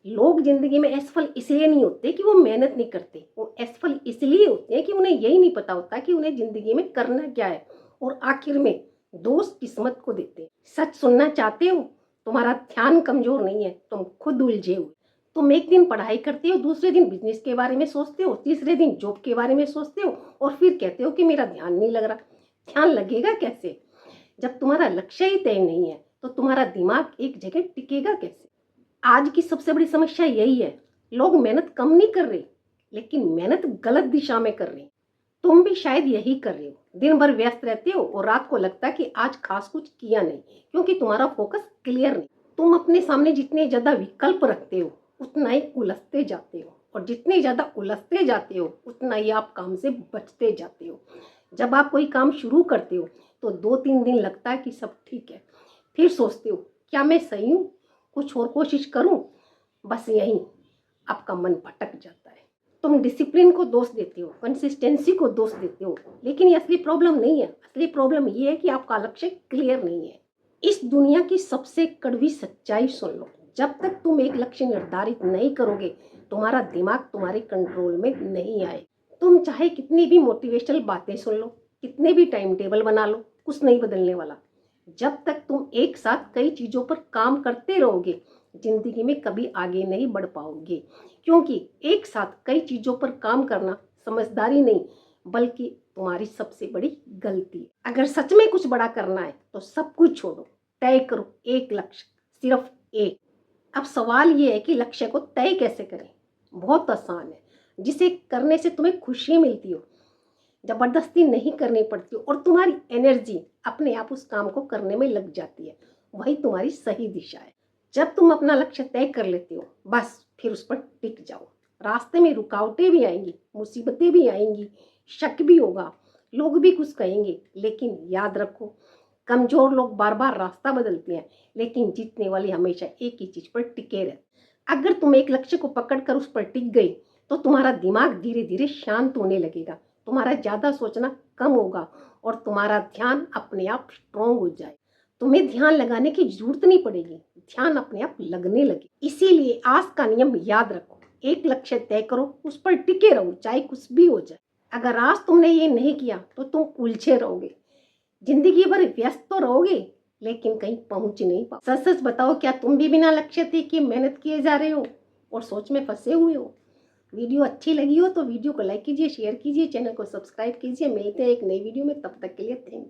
लोग जिंदगी में असफल इसलिए नहीं होते कि वो मेहनत नहीं करते, वो असफल इसलिए होते हैं कि उन्हें यही नहीं पता होता कि उन्हें जिंदगी में करना क्या है, और आखिर में दोस्त किस्मत को देते हैं। सच सुनना चाहते हो? तुम्हारा ध्यान कमजोर नहीं है, तुम खुद उलझे हुए। तुम एक दिन पढ़ाई करते हो, दूसरे दिन बिजनेस के बारे में सोचते हो, तीसरे दिन जॉब के बारे में सोचते हो, और फिर कहते हो कि मेरा ध्यान नहीं लग रहा। ध्यान लगेगा कैसे जब तुम्हारा लक्ष्य ही तय नहीं है? तो तुम्हारा दिमाग एक जगह टिकेगा कैसे? आज की सबसे बड़ी समस्या यही है, लोग मेहनत कम नहीं कर रहे, लेकिन मेहनत गलत दिशा में कर रहे हैं। तुम भी शायद यही कर रहे हो, दिन भर व्यस्त रहते हो और रात को लगता है कि आज खास कुछ किया नहीं, क्योंकि तुम्हारा फोकस क्लियर नहीं। तुम अपने सामने जितने ज्यादा विकल्प रखते हो, उतना ही उलझते जाते हो, और जितने ज्यादा उलझते जाते हो, उतना ही आप काम से बचते जाते हो। जब आप कोई काम शुरू करते हो तो 2-3 दिन लगता है कि सब ठीक है, फिर सोचते हो क्या मैं सही हूँ, कुछ और कोशिश करूं? बस यहीं आपका मन भटक जाता है। तुम डिसिप्लिन को दोष देते हो, कंसिस्टेंसी को दोष देते हो, लेकिन ये असली प्रॉब्लम नहीं है। असली प्रॉब्लम ये है कि आपका लक्ष्य क्लियर नहीं है। इस दुनिया की सबसे कड़वी सच्चाई सुन लो, जब तक तुम एक लक्ष्य निर्धारित नहीं करोगे, तुम्हारा दिमाग तुम्हारे कंट्रोल में नहीं आए। तुम चाहे कितनी भी मोटिवेशनल बातें सुन लो, कितने भी टाइम टेबल बना लो, कुछ नहीं बदलने वाला। जब तक तुम एक साथ कई चीजों पर काम करते रहोगे, जिंदगी में कभी आगे नहीं बढ़ पाओगे, क्योंकि एक साथ कई चीजों पर काम करना समझदारी नहीं, बल्कि तुम्हारी सबसे बड़ी गलती है। अगर सच में कुछ बड़ा करना है तो सब कुछ छोड़ो, तय करो एक लक्ष्य, सिर्फ एक। अब सवाल ये है कि लक्ष्य को तय कैसे करें? बहुत आसान है, जिसे करने से तुम्हें खुशी मिलती हो, जबरदस्ती नहीं करनी पड़ती और तुम्हारी एनर्जी अपने आप उस काम को करने में लग जाती है, वही तुम्हारी सही दिशा है। जब तुम अपना लक्ष्य तय कर लेते हो, बस फिर उस पर टिक जाओ। रास्ते में रुकावटें भी आएंगी, मुसीबतें भी आएंगी, शक भी होगा, लोग भी कुछ कहेंगे, लेकिन याद रखो, कमजोर लोग बार बार रास्ता बदलते हैं, लेकिन जीतने वाले हमेशा एक ही चीज पर टिके रहते। अगर तुम एक लक्ष्य को पकड़कर उस पर टिक गई, तो तुम्हारा दिमाग धीरे धीरे शांत होने लगेगा, तुम्हारा ज्यादा सोचना कम होगा, और तुम्हारा ध्यान अपने आप स्ट्रोंग हो जाए। तुम्हें ध्यान लगाने की जरूरत नहीं पड़ेगी, ध्यान अपने आप लगने लगे। इसीलिए आज का नियम याद रखो, एक लक्ष्य तय करो, उस पर टिके रहो, चाहे कुछ भी हो जाए। अगर आज तुमने ये नहीं किया तो तुम उलझे रहोगे, जिंदगी भर व्यस्त तो रहोगे, लेकिन कहीं पहुंच नहीं पाओ। सच सच बताओ, क्या तुम भी बिना लक्ष्य तय किए मेहनत किए जा रहे हो और सोच में फंसे हुए हो? वीडियो अच्छी लगी हो तो वीडियो को लाइक कीजिए, शेयर कीजिए, चैनल को सब्सक्राइब कीजिए। मिलते हैं एक नई वीडियो में, तब तक के लिए थैंक यू।